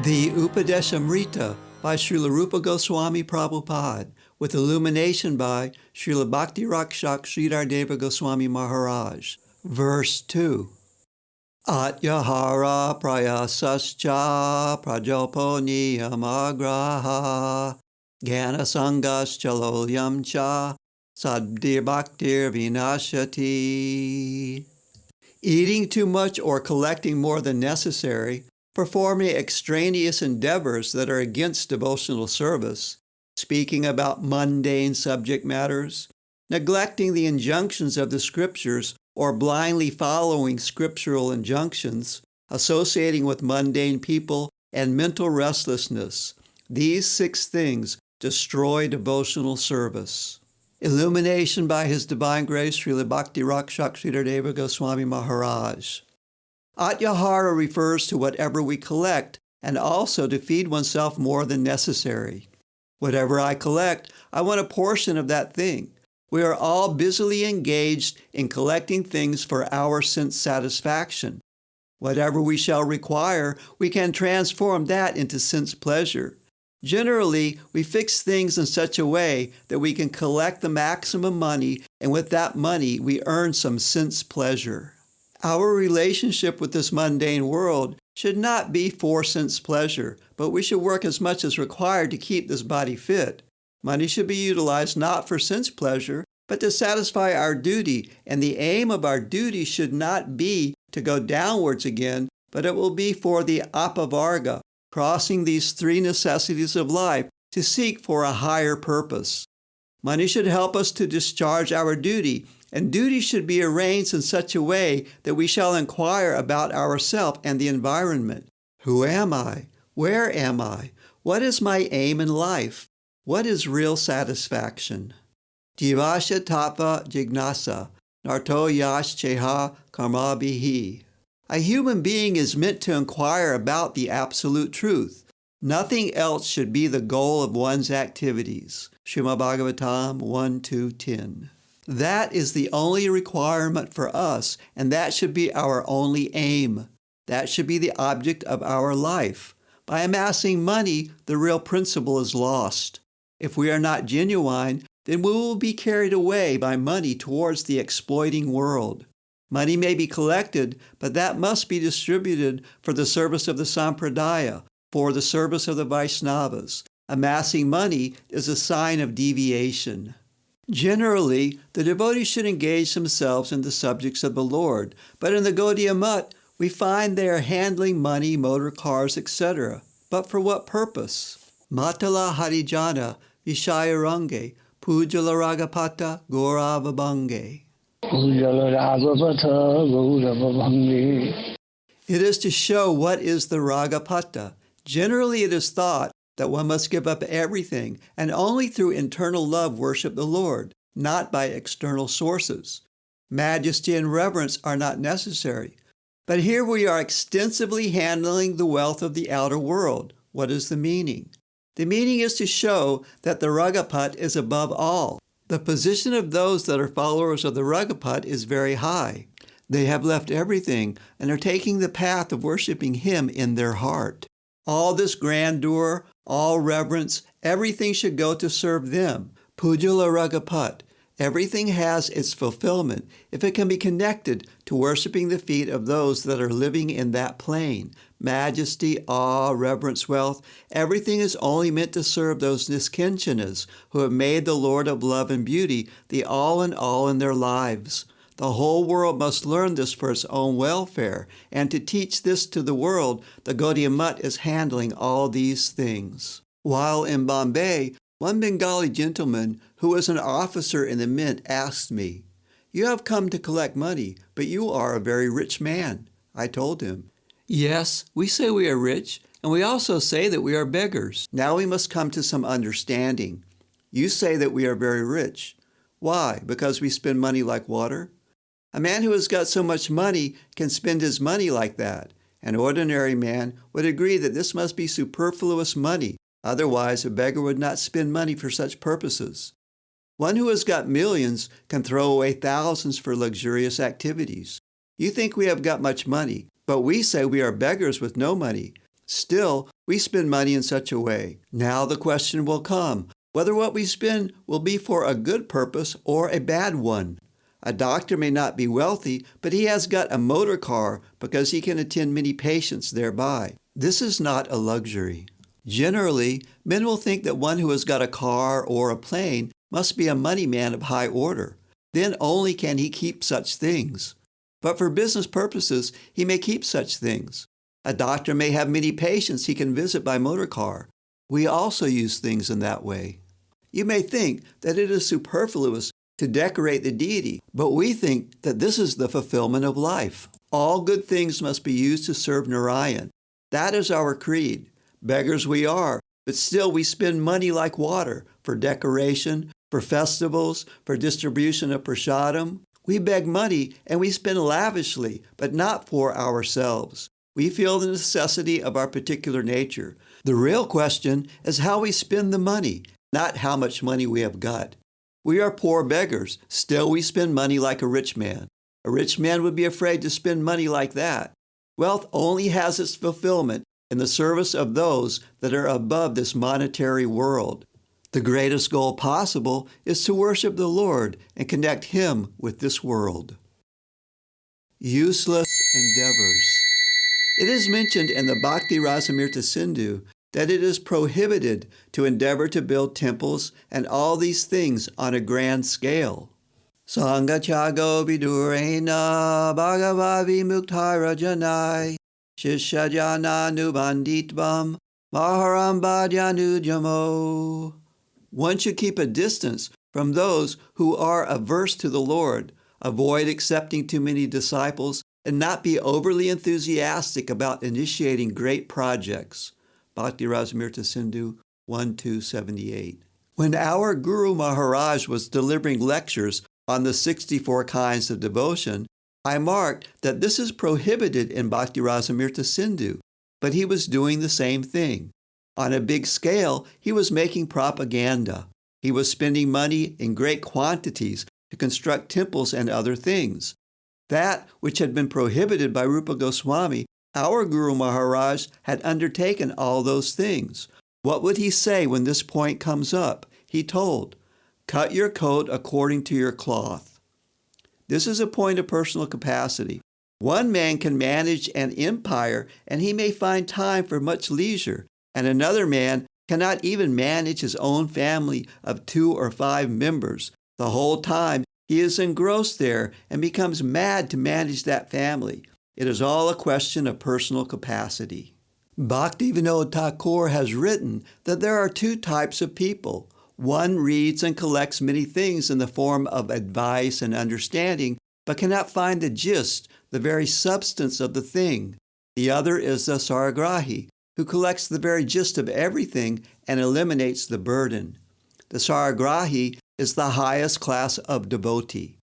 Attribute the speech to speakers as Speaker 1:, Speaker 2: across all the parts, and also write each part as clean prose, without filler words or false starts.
Speaker 1: The Upadesamrta by Srila Rupa Goswami Prabhupada, with illumination by Srila Bhakti Raksaka Sridhara Deva Goswami Maharaj. Verse 2. Atyahara prayasascha prajopo niyamagraha Gana sangas chalolyam cha sadbhir bhaktir vinashati. Eating too much or collecting more than necessary, performing extraneous endeavors that are against devotional service, speaking about mundane subject matters, neglecting the injunctions of the scriptures or blindly following scriptural injunctions, associating with mundane people, and mental restlessness. These 6 things destroy devotional service. Illumination by His Divine Grace, Srila Bhakti Raksaka Sridhara Deva Goswami Maharaj. Atyahara refers to whatever we collect and also to feed oneself more than necessary. Whatever I collect, I want a portion of that thing. We are all busily engaged in collecting things for our sense satisfaction. Whatever we shall require, we can transform that into sense pleasure. Generally, we fix things in such a way that we can collect the maximum money, and with that money, we earn some sense pleasure. Our relationship with this mundane world should not be for sense pleasure, but we should work as much as required to keep this body fit. Money should be utilized not for sense pleasure, but to satisfy our duty, and the aim of our duty should not be to go downwards again, but it will be for the apavarga, crossing these 3 necessities of life to seek for a higher purpose. Money should help us to discharge our duty, and duty should be arranged in such a way that we shall inquire about ourselves and the environment. Who am I? Where am I? What is my aim in life? What is real satisfaction? Jivasya tattva jignasa, narto yash cheha karma bihi. A human being is meant to inquire about the absolute truth. Nothing else should be the goal of one's activities. Srimad Bhagavatam 1-2-10. That is the only requirement for us, and that should be our only aim. That should be the object of our life. By amassing money, the real principle is lost. If we are not genuine, then we will be carried away by money towards the exploiting world. Money may be collected, but that must be distributed for the service of the Sampradaya, for the service of the Vaishnavas. Amassing money is a sign of deviation. Generally, the devotees should engage themselves in the subjects of the Lord, but in the Gaudiya Mutt, we find they are handling money, motor cars, etc. But for what purpose? Matala Harijana Vishayarange Pujala Ragapata Gauravabhange. It is to show what is the Ragapata. Generally, it is thought that one must give up everything and only through internal love worship the Lord, not by external sources. Majesty and reverence are not necessary. But here we are extensively handling the wealth of the outer world. What is the meaning? The meaning is to show that the Ragapat is above all. The position of those that are followers of the Ragapat is very high. They have left everything and are taking the path of worshiping Him in their heart. All this grandeur, all reverence, everything should go to serve them. Pujala Ragapat. Everything has its fulfillment if it can be connected to worshiping the feet of those that are living in that plane. Majesty, awe, reverence, wealth, everything is only meant to serve those niskinchanas who have made the Lord of love and beauty the all in their lives. The whole world must learn this for its own welfare, and to teach this to the world, the Gaudiya Mutt is handling all these things. While in Bombay, one Bengali gentleman who was an officer in the mint asked me, "You have come to collect money, but you are a very rich man." I told him, "Yes, we say we are rich, and we also say that we are beggars. Now we must come to some understanding. You say that we are very rich. Why? Because we spend money like water? A man who has got so much money can spend his money like that. An ordinary man would agree that this must be superfluous money. Otherwise, a beggar would not spend money for such purposes. One who has got millions can throw away thousands for luxurious activities. You think we have got much money, but we say we are beggars with no money. Still, we spend money in such a way. Now the question will come, whether what we spend will be for a good purpose or a bad one. A doctor may not be wealthy, but he has got a motor car because he can attend many patients thereby. This is not a luxury. Generally, men will think that one who has got a car or a plane must be a money man of high order. Then only can he keep such things. But for business purposes, he may keep such things. A doctor may have many patients he can visit by motor car. We also use things in that way. You may think that it is superfluous to decorate the deity, but we think that this is the fulfillment of life. All good things must be used to serve Narayan. That is our creed. Beggars we are, but still we spend money like water for decoration, for festivals, for distribution of prasadam. We beg money and we spend lavishly, but not for ourselves. We feel the necessity of our particular nature. The real question is how we spend the money, not how much money we have got. We are poor beggars, still we spend money like a rich man. A rich man would be afraid to spend money like that. Wealth only has its fulfillment in the service of those that are above this monetary world. The greatest goal possible is to worship the Lord and connect Him with this world. Useless endeavors. It is mentioned in the Bhakti-Rasamrta Sindhu that it is prohibited to endeavor to build temples and all these things on a grand scale. Sangachago vidurena bhagavavi muktaira janai shishajana nubanditvam maharambhadyanu jamo. One should keep a distance from those who are averse to the Lord, avoid accepting too many disciples, and not be overly enthusiastic about initiating great projects. Bhakti-Rasamrta Sindhu 1.278. When our Guru Maharaj was delivering lectures on the 64 kinds of devotion, I marked that this is prohibited in Bhakti-Rasamrta Sindhu, but he was doing the same thing. On a big scale, he was making propaganda. He was spending money in great quantities to construct temples and other things. That which had been prohibited by Rupa Goswami, our Guru Maharaj had undertaken all those things. What would he say when this point comes up? He told, "Cut your coat according to your cloth." This is a point of personal capacity. One man can manage an empire and he may find time for much leisure, and another man cannot even manage his own family of 2 or 5 members. The whole time he is engrossed there and becomes mad to manage that family. It is all a question of personal capacity. Bhaktivinoda Thakur has written that there are 2 types of people. One reads and collects many things in the form of advice and understanding, but cannot find the gist, the very substance of the thing. The other is the Saragrahi, who collects the very gist of everything and eliminates the burden. The Saragrahi is the highest class of devotee.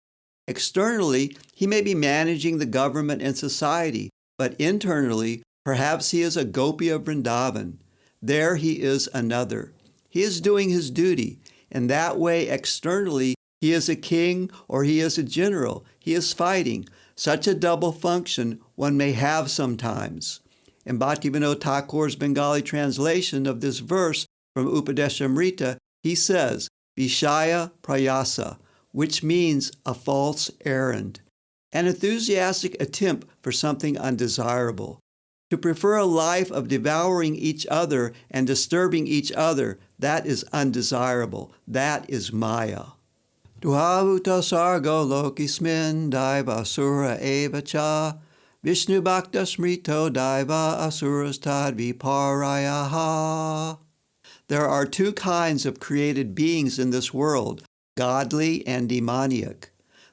Speaker 1: Externally, he may be managing the government and society, but internally, perhaps he is a gopi of Vrindavan. There he is another. He is doing his duty. In that way, externally, he is a king or he is a general. He is fighting. Such a double function one may have sometimes. In Bhaktivinoda Thakur's Bengali translation of this verse from Upadesamrta, he says, Vishaya Prayasa, which means a false errand, an enthusiastic attempt for something undesirable. To prefer a life of devouring each other and disturbing each other, that is undesirable. That is Maya. Duhavuta sargo lokismin daiva asura eva cha Vishnu bhakta smrito daiva asuras tadvi parayaha. There are 2 kinds of created beings in this world, godly and demoniac.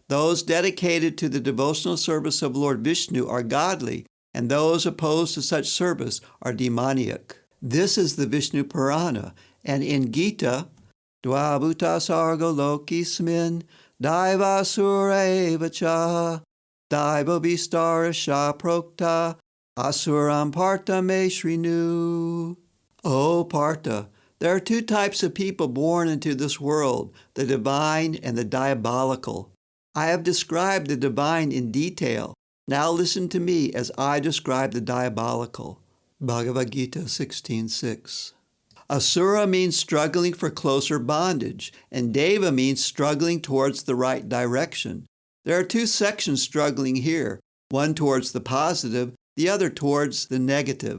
Speaker 1: Those dedicated to the devotional service of Lord Vishnu are godly, and those opposed to such service are demoniac. This is the Vishnu Purana, and in Gita, Dvabhuta sargo lokismin daiva asura eva cha Daiva vistara sha prokta asuram parta me shrinu. O Partha, there are 2 types of people born into this world, the divine and the diabolical. I have described the divine in detail. Now listen to me as I describe the diabolical. Bhagavad-Gita 16:6. Asura means struggling for closer bondage, and Deva means struggling towards the right direction. There are two sections struggling here, one towards the positive, the other towards the negative.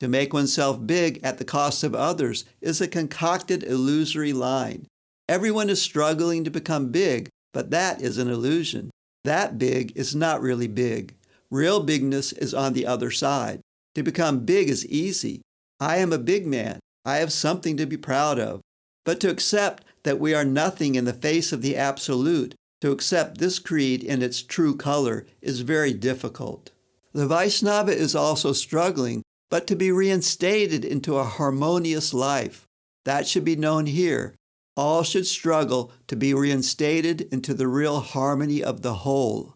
Speaker 1: To make oneself big at the cost of others is a concocted illusory line. Everyone is struggling to become big, but that is an illusion. That big is not really big. Real bigness is on the other side. To become big is easy. I am a big man. I have something to be proud of. But to accept that we are nothing in the face of the Absolute, to accept this creed in its true color, is very difficult. The Vaishnava is also struggling, but to be reinstated into a harmonious life. That should be known here. All should struggle to be reinstated into the real harmony of the whole.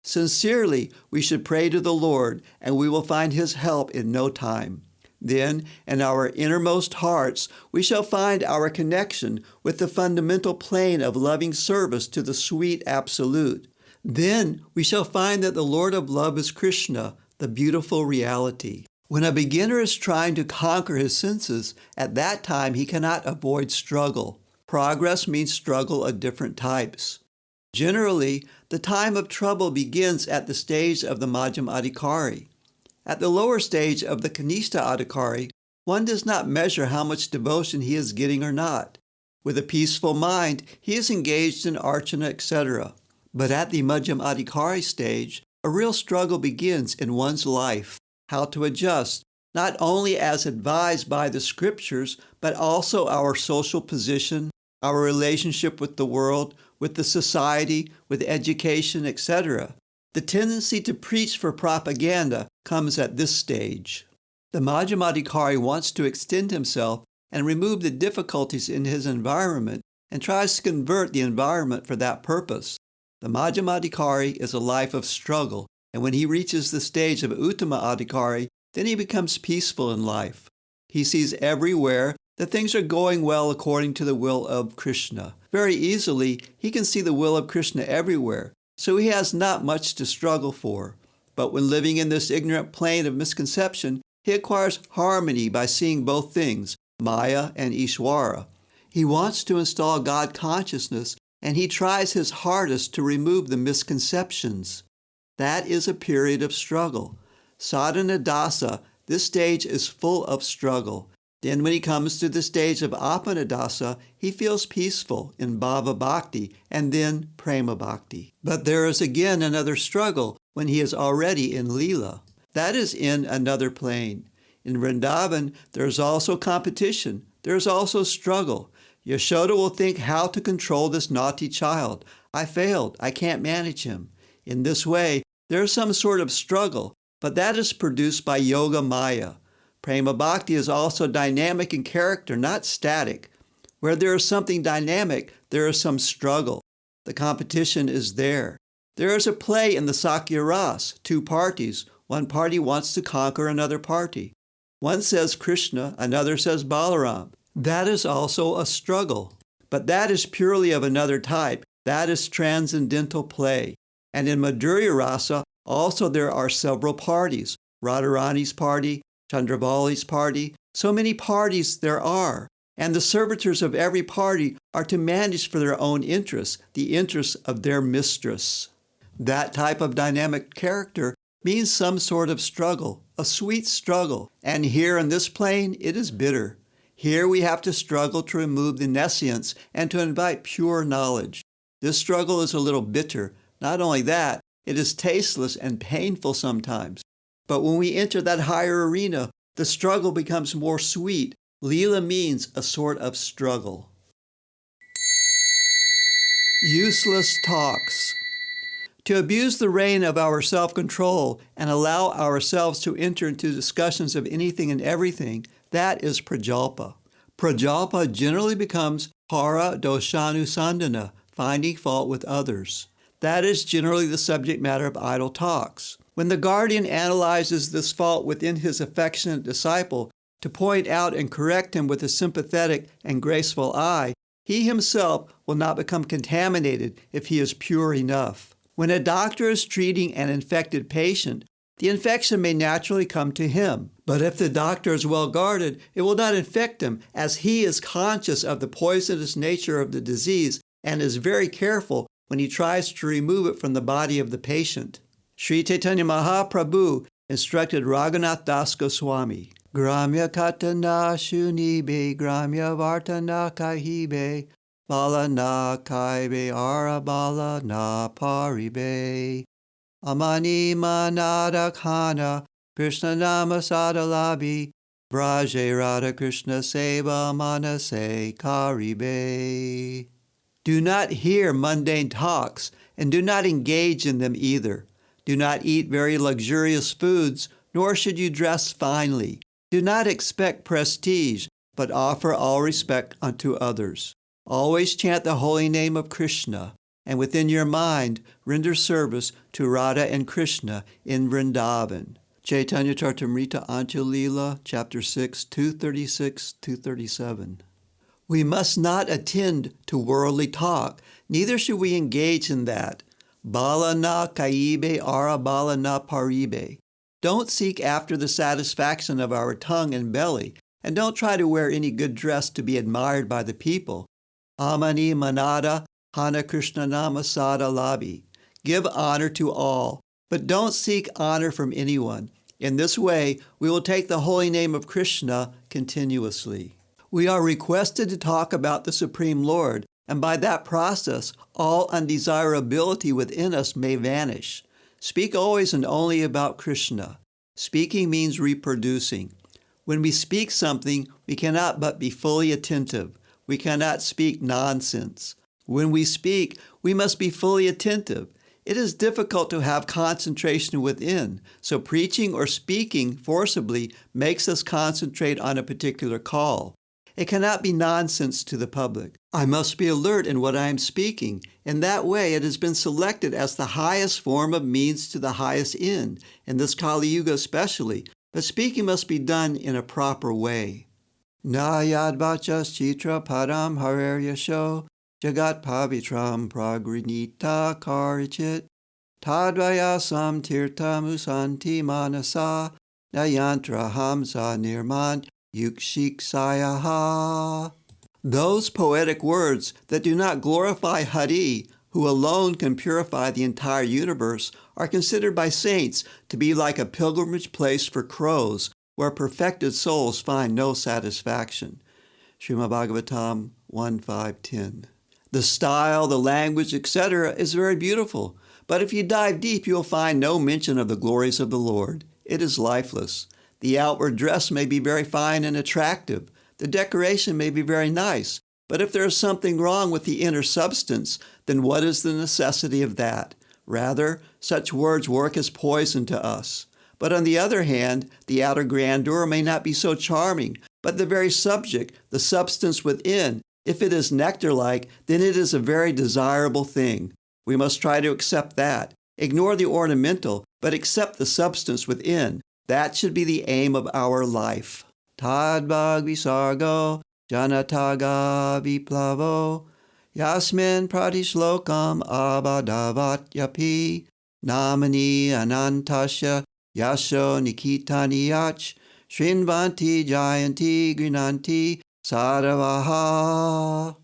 Speaker 1: Sincerely, we should pray to the Lord, and we will find His help in no time. Then, in our innermost hearts, we shall find our connection with the fundamental plane of loving service to the sweet Absolute. Then we shall find that the Lord of love is Krishna, the beautiful reality. When a beginner is trying to conquer his senses, at that time he cannot avoid struggle. Progress means struggle of different types. Generally, the time of trouble begins at the stage of the Madhyam Adhikari. At the lower stage of the Kanishta Adhikari, one does not measure how much devotion he is getting or not. With a peaceful mind, he is engaged in archana, etc. But at the Madhyam Adhikari stage, a real struggle begins in one's life, how to adjust, not only as advised by the scriptures, but also our social position, our relationship with the world, with the society, with education, etc. The tendency to preach for propaganda comes at this stage. The Madhyam Adhikari wants to extend himself and remove the difficulties in his environment and tries to convert the environment for that purpose. The Madhyam Adhikari is a life of struggle, and when he reaches the stage of Uttama Adhikari, then he becomes peaceful in life. He sees everywhere that things are going well according to the will of Krishna. Very easily, he can see the will of Krishna everywhere, so he has not much to struggle for. But when living in this ignorant plane of misconception, he acquires harmony by seeing both things, Maya and Ishvara. He wants to install God consciousness, and he tries his hardest to remove the misconceptions. That is a period of struggle. Sadhana dasa, this stage is full of struggle. Then when he comes to the stage of Apanadasa, he feels peaceful in Bhava Bhakti and then Prema Bhakti. But there is again another struggle when he is already in Leela. That is in another plane. In Vrindavan, there is also competition. There is also struggle. Yashoda will think how to control this naughty child. I failed. I can't manage him. In this way, there is some sort of struggle, but that is produced by Yoga Maya. Prema Bhakti is also dynamic in character, not static. Where there is something dynamic, there is some struggle. The competition is there. There is a play in the Sakya Ras, two parties. One party wants to conquer another party. One says Krishna, another says Balaram. That is also a struggle. But that is purely of another type. That is transcendental play. And in Madhurya Rasa, also there are several parties. Radharani's party, Chandravali's party, so many parties there are. And the servitors of every party are to manage for their own interests, the interests of their mistress. That type of dynamic character means some sort of struggle, a sweet struggle. And here in this plane, it is bitter. Here we have to struggle to remove the nescience and to invite pure knowledge. This struggle is a little bitter. Not only that, it is tasteless and painful sometimes. But when we enter that higher arena, the struggle becomes more sweet. Leela means a sort of struggle. Useless talks. To abuse the reign of our self-control and allow ourselves to enter into discussions of anything and everything, that is prajalpa. Prajalpa generally becomes para doshanusandana, finding fault with others. That is generally the subject matter of idle talks. When the guardian analyzes this fault within his affectionate disciple to point out and correct him with a sympathetic and graceful eye, he himself will not become contaminated if he is pure enough. When a doctor is treating an infected patient, The infection may naturally come to him, but if the doctor is well guarded, it will not infect him, as he is conscious of the poisonous nature of the disease and is very careful when he tries to remove it from the body of the patient. Sri Chaitanya Mahaprabhu instructed Raghunath Das Goswami, Gramya katana shunibe, Gramya vartana kahibe, Bala na kaibe, Arabala na paribe. Amani manada khana, Krishna nama sadalabi, Braje Radha Krishna seva manase karibe. Do not hear mundane talks, and do not engage in them either. Do not eat very luxurious foods, nor should you dress finely. Do not expect prestige, but offer all respect unto others. Always chant the holy name of Krishna, and within your mind render service to Radha and Krishna in Vrindavan. Chaitanya Charitamrita Anjalila, Chapter 6, 236-237. We must not attend to worldly talk, neither should we engage in that. Bala na kaibe, ara bala na paribe. Don't seek after the satisfaction of our tongue and belly, and don't try to wear any good dress to be admired by the people. Amani manada Hana Krishna Nama Sada Labi. Give honor to all, but don't seek honor from anyone. In this way, we will take the holy name of Krishna continuously. We are requested to talk about the Supreme Lord, and by that process, all undesirability within us may vanish. Speak always and only about Krishna. Speaking means reproducing. When we speak something, we cannot but be fully attentive. We cannot speak nonsense. When we speak, we must be fully attentive. It is difficult to have concentration within, so preaching or speaking forcibly makes us concentrate on a particular call. It cannot be nonsense to the public. I must be alert in what I am speaking. In that way, it has been selected as the highest form of means to the highest end, in this Kali Yuga especially, but speaking must be done in a proper way. Na yad vachas chitra padam harer yasho, Jagat pavitram pragrinita karichit, Tadvayasam tirtam usanti manasa, Nayantra hamsa nirman yukshik sayaha. Those poetic words that do not glorify Hari, who alone can purify the entire universe, are considered by saints to be like a pilgrimage place for crows, where perfected souls find no satisfaction. Srimad Bhagavatam 1.5.10. The style, the language, etc. is very beautiful, but if you dive deep, you'll find no mention of the glories of the Lord. It is lifeless. The outward dress may be very fine and attractive. The decoration may be very nice, but if there is something wrong with the inner substance, then what is the necessity of that? Rather, such words work as poison to us. But on the other hand, the outer grandeur may not be so charming, but the very subject, the substance within, if it is nectar-like, then it is a very desirable thing. We must try to accept that. Ignore the ornamental, but accept the substance within. That should be the aim of our life. Tadbhag visargo janataga viplavo yasmin pradishlokam abadavat yapi namani anantasya yasho nikitani yach shrinvanti jayanti grinanti Saravaha.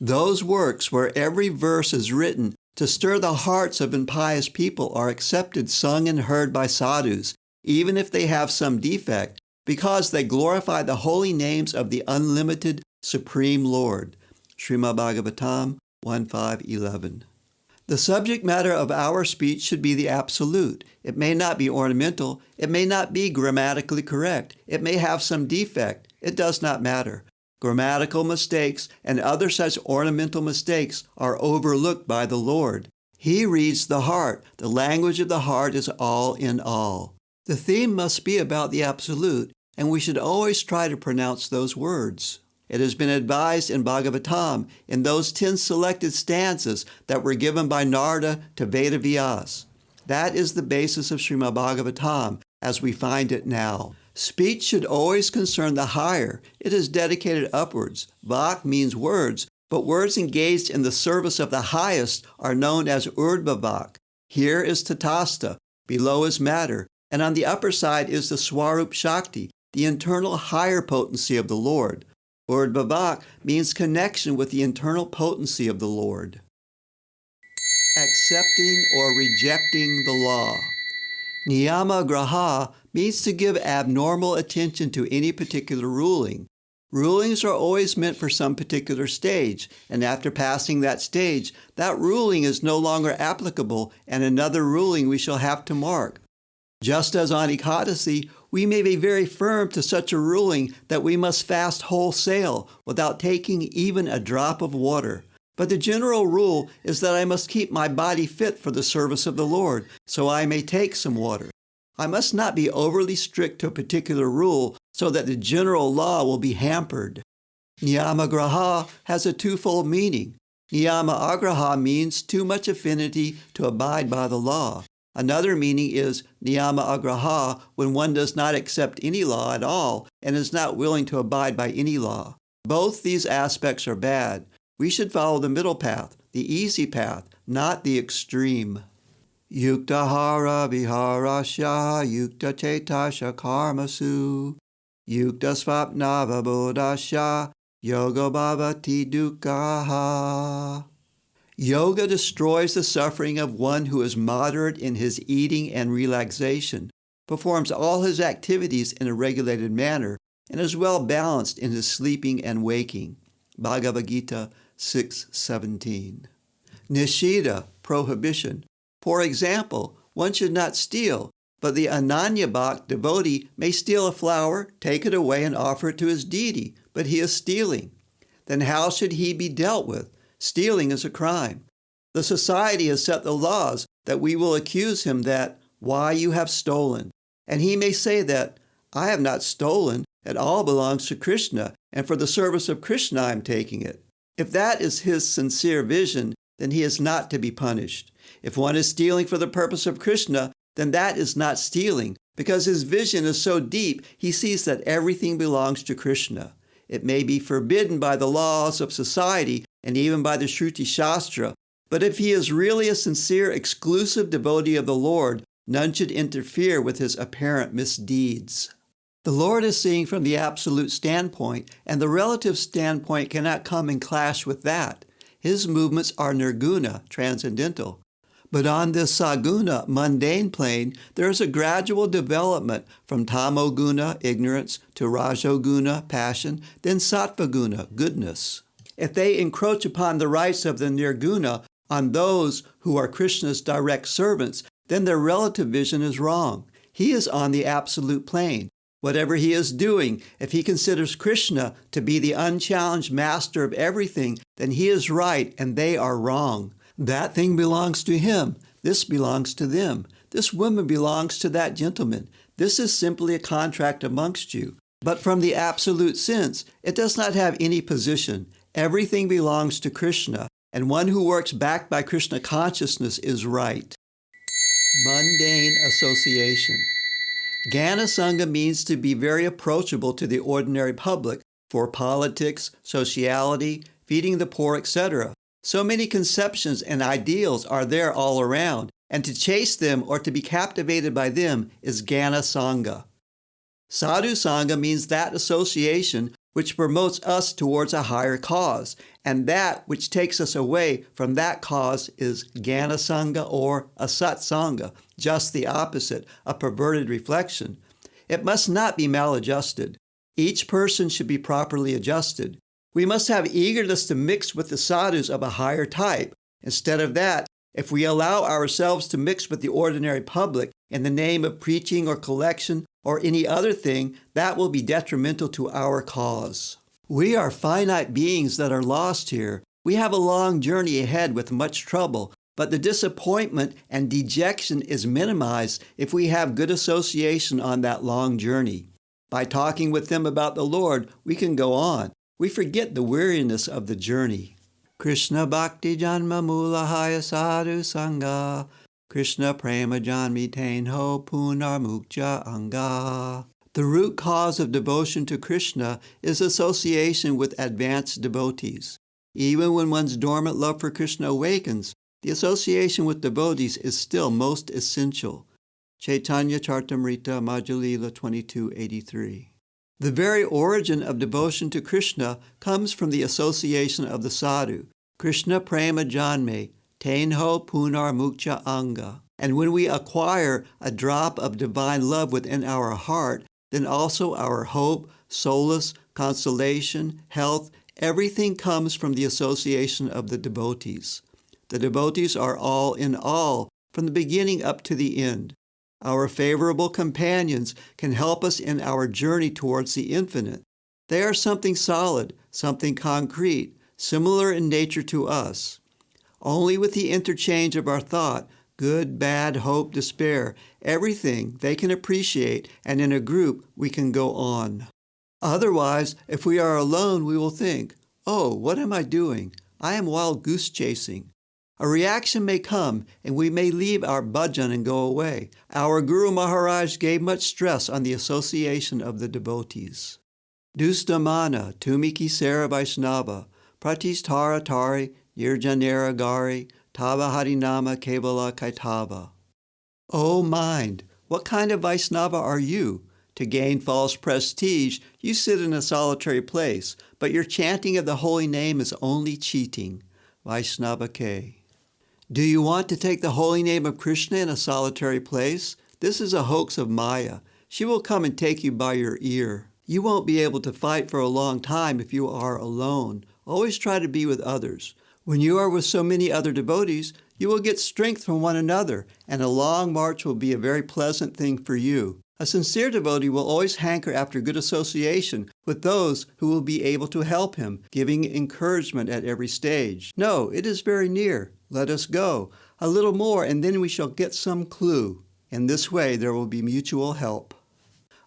Speaker 1: Those works where every verse is written to stir the hearts of impious people are accepted, sung, and heard by sadhus, even if they have some defect, because they glorify the holy names of the unlimited Supreme Lord. Srimad Bhagavatam 1.5.11. The subject matter of our speech should be the absolute. It may not be ornamental. It may not be grammatically correct. It may have some defect. It does not matter. Grammatical mistakes and other such ornamental mistakes are overlooked by the Lord. He reads the heart. The language of the heart is all in all. The theme must be about the absolute, and we should always try to pronounce those words. It has been advised in Bhagavatam, in those 10 selected stanzas that were given by Narada to Vedavyas. That is the basis of Srimad Bhagavatam as we find it now. Speech should always concern the higher. It is dedicated upwards. Vak means words, but words engaged in the service of the highest are known as Urdhva Vak. Here is Tatastha. Below is matter. And on the upper side is the Swarup Shakti, the internal higher potency of the Lord. Word Vivak means connection with the internal potency of the Lord. Accepting or rejecting the law. Niyama graha means to give abnormal attention to any particular ruling. Rulings are always meant for some particular stage, and after passing that stage, that ruling is no longer applicable, and another ruling we shall have to mark. Just as on Ekadasi, we may be very firm to such a ruling that we must fast wholesale without taking even a drop of water. But the general rule is that I must keep my body fit for the service of the Lord, so I may take some water. I must not be overly strict to a particular rule so that the general law will be hampered. Niyama graha has a twofold meaning. Niyama agraha means too much affinity to abide by the law. Another meaning is niyama agraha when one does not accept any law at all and is not willing to abide by any law. Both these aspects are bad. We should follow the middle path, the easy path, not the extreme. Yuktahara viharasya yukta chetasya karmasu yukta svapnava bodhasya yoga bhavati dukkhaha. Yoga destroys the suffering of one who is moderate in his eating and relaxation, performs all his activities in a regulated manner, and is well balanced in his sleeping and waking. Bhagavad-Gita 6:17. Nishida, prohibition. For example, one should not steal, but the Ananya Bhakt devotee may steal a flower, take it away, and offer it to his deity, but he is stealing. Then how should he be dealt with? Stealing is a crime. The society has set the laws that we will accuse him that, why you have stolen. And he may say that, I have not stolen, it all belongs to Krishna, and for the service of Krishna I am taking it. If that is his sincere vision, then he is not to be punished. If one is stealing for the purpose of Krishna, then that is not stealing, because his vision is so deep, he sees that everything belongs to Krishna. It may be forbidden by the laws of society and even by the Shruti Shastra, but if he is really a sincere, exclusive devotee of the Lord, none should interfere with his apparent misdeeds. The Lord is seeing from the absolute standpoint, and the relative standpoint cannot come in clash with that. His movements are nirguna, transcendental. But on this saguna, mundane plane, there is a gradual development from tamoguna, ignorance, to rajoguna, passion, then sattvaguna, goodness. If they encroach upon the rights of the nirguna on those who are Krishna's direct servants, then their relative vision is wrong. He is on the absolute plane. Whatever he is doing, if he considers Krishna to be the unchallenged master of everything, then he is right and they are wrong. That thing belongs to him. This belongs to them. This woman belongs to that gentleman. This is simply a contract amongst you. But from the absolute sense, it does not have any position. Everything belongs to Krishna, and one who works backed by Krishna consciousness is right. Mundane association. Gana Sangha means to be very approachable to the ordinary public for politics, sociality, feeding the poor, etc. So many conceptions and ideals are there all around, and to chase them or to be captivated by them is Gana Sangha. Sadhu Sangha means that association which promotes us towards a higher cause, and that which takes us away from that cause is Gana Sangha or Asat Sangha, just the opposite, a perverted reflection. It must not be maladjusted. Each person should be properly adjusted. We must have eagerness to mix with the sadhus of a higher type. Instead of that, if we allow ourselves to mix with the ordinary public in the name of preaching or collection or any other thing, that will be detrimental to our cause. We are finite beings that are lost here. We have a long journey ahead with much trouble, but the disappointment and dejection is minimized if we have good association on that long journey. By talking with them about the Lord, we can go on. We forget the weariness of the journey. Krishna Bhakti Janma Mulahaya Sadhu Sangha Krishna Prema Janmi Tenho Punar Mukja Anga. The root cause of devotion to Krishna is association with advanced devotees. Even when one's dormant love for Krishna awakens, the association with devotees is still most essential. Chaitanya Charitamrita, Madhya-lila 2283. The very origin of devotion to Krishna comes from the association of the sadhu. Krishna prema janme, tenho punar mukcha anga. And when we acquire a drop of divine love within our heart, then also our hope, solace, consolation, health, everything comes from the association of the devotees. The devotees are all in all, from the beginning up to the end. Our favorable companions can help us in our journey towards the infinite. They are something solid, something concrete, similar in nature to us. Only with the interchange of our thought, good, bad, hope, despair, everything they can appreciate, and in a group we can go on. Otherwise, if we are alone, we will think, oh, what am I doing? I am wild goose chasing. A reaction may come, and we may leave our bhajan and go away. Our Guru Maharaj gave much stress on the association of the devotees. Dustamana, tumiki sara Vaishnava, pratistara tari, nirjanera gari, tava harinama kevala kaitava. O mind, what kind of Vaishnava are you? To gain false prestige, you sit in a solitary place, but your chanting of the holy name is only cheating. Vaishnava K. Do you want to take the holy name of Krishna in a solitary place? This is a hoax of Maya. She will come and take you by your ear. You won't be able to fight for a long time if you are alone. Always try to be with others. When you are with so many other devotees, you will get strength from one another, and a long march will be a very pleasant thing for you. A sincere devotee will always hanker after good association with those who will be able to help him, giving encouragement at every stage. No, it is very near. Let us go. A little more, and then we shall get some clue. In this way, there will be mutual help.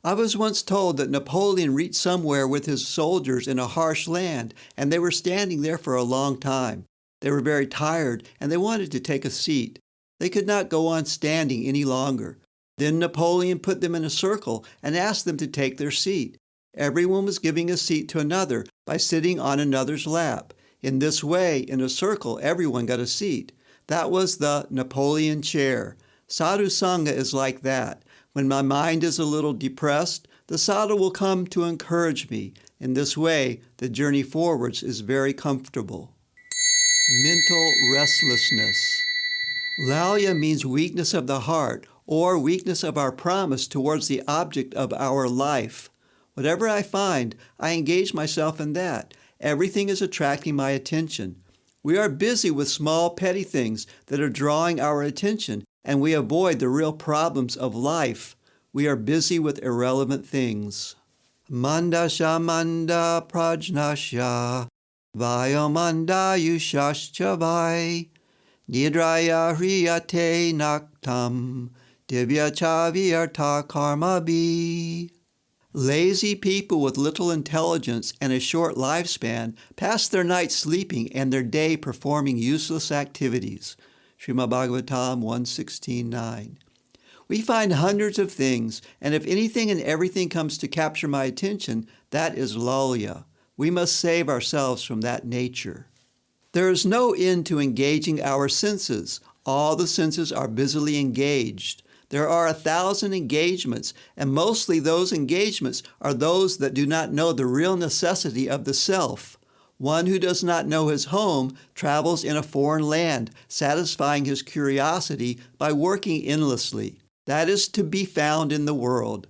Speaker 1: I was once told that Napoleon reached somewhere with his soldiers in a harsh land, and they were standing there for a long time. They were very tired, and they wanted to take a seat. They could not go on standing any longer. Then Napoleon put them in a circle and asked them to take their seat. Everyone was giving a seat to another by sitting on another's lap. In this way, in a circle, everyone got a seat. That was the Napoleon chair. Sadhu Sangha is like that. When my mind is a little depressed, the sadhu will come to encourage me. In this way, the journey forwards is very comfortable. Mental restlessness. Lalya means weakness of the heart, or weakness of our promise towards the object of our life. Whatever I find, I engage myself in that. Everything is attracting my attention. We are busy with small, petty things that are drawing our attention, and we avoid the real problems of life. We are busy with irrelevant things. Mandasha manda prajnasya, vayomanda yushascha vai, nidraya hriyate naktam, divya chavyarta karma bhi. Lazy people with little intelligence and a short lifespan pass their night sleeping and their day performing useless activities. Srimad Bhagavatam 1:16-9. We find hundreds of things, and if anything and everything comes to capture my attention, that is lalya. We must save ourselves from that nature. There is no end to engaging our senses. All the senses are busily engaged. There are 1,000 engagements, and mostly those engagements are those that do not know the real necessity of the self. One who does not know his home travels in a foreign land, satisfying his curiosity by working endlessly. That is to be found in the world.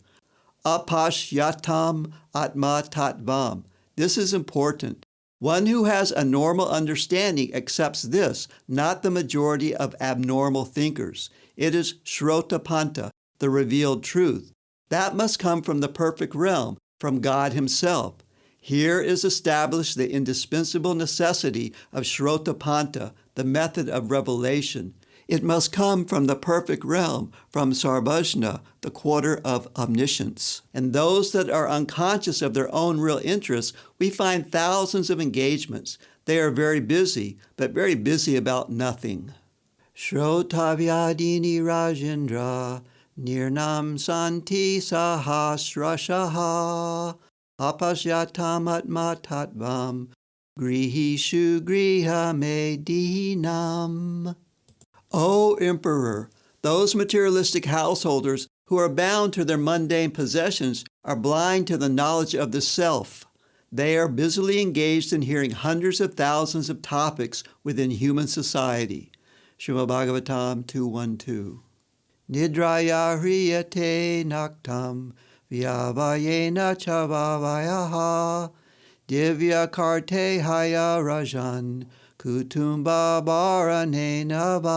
Speaker 1: Apashyatam atma tattvam. This is important. One who has a normal understanding accepts this, not the majority of abnormal thinkers. It is Shrotapanta, the revealed truth. That must come from the perfect realm, from God Himself. Here is established the indispensable necessity of Shrotapanta, the method of revelation. It must come from the perfect realm, from Sarvajna, the quarter of omniscience. And those that are unconscious of their own real interests, we find thousands of engagements. They are very busy, but very busy about nothing. Shrotavyadini Rajendra, Nirnam Santi Sahasrashaha, Apashyatam Atma Tattvam, Grihishu Griha Medinam. O Emperor, Those materialistic householders who are bound to their mundane possessions are blind to the knowledge of the self. They are busily engaged in hearing hundreds of thousands of topics within human society. Srimad Bhagavatam 2.1.2. Nidraya hriyate naktam vyavayena chavavayaha divya karte haya rajan kutumba baranenava.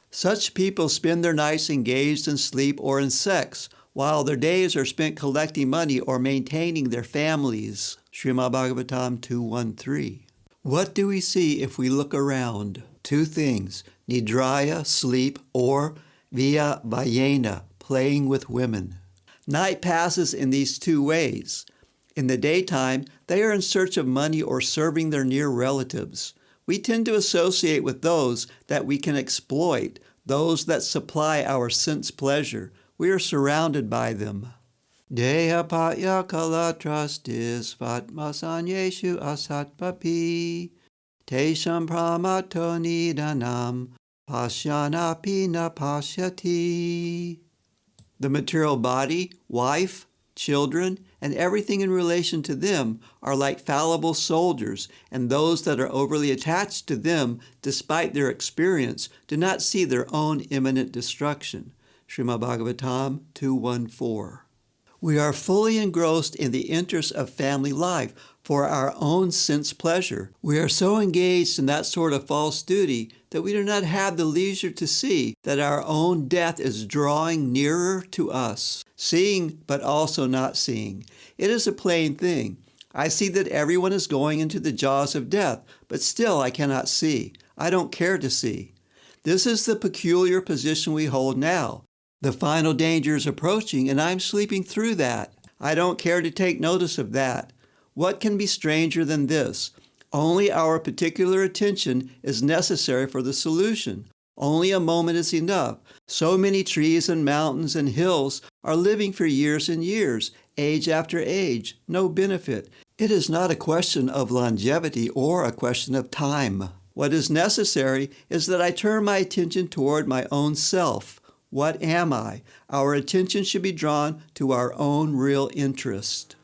Speaker 1: Such people spend their nights engaged in sleep or in sex, while their days are spent collecting money or maintaining their families. Srimad Bhagavatam 2.1.3. What do we see if we look around? Two things: nidraya, sleep, or via vayena, playing with women. Night passes in these two ways. In the daytime, they are in search of money or serving their near relatives. We tend to associate with those that we can exploit, those that supply our sense pleasure. We are surrounded by them. Deha patya kalatrastis vatmasanyeshu asatpapi tesham pramato nidanam pashyanapi na pashyati. The material body, wife, children, and everything in relation to them are like fallible soldiers, and those that are overly attached to them, despite their experience, do not see their own imminent destruction. Srimad Bhagavatam 2.1.4. We are fully engrossed in the interests of family life for our own sense pleasure. We are so engaged in that sort of false duty that we do not have the leisure to see that our own death is drawing nearer to us. Seeing, but also not seeing. It is a plain thing. I see that everyone is going into the jaws of death, but still I cannot see. I don't care to see. This is the peculiar position we hold now. The final danger is approaching, and I'm sleeping through that. I don't care to take notice of that. What can be stranger than this? Only our particular attention is necessary for the solution. Only a moment is enough. So many trees and mountains and hills are living for years and years, age after age, no benefit. It is not a question of longevity or a question of time. What is necessary is that I turn my attention toward my own self. What am I? Our attention should be drawn to our own real interest.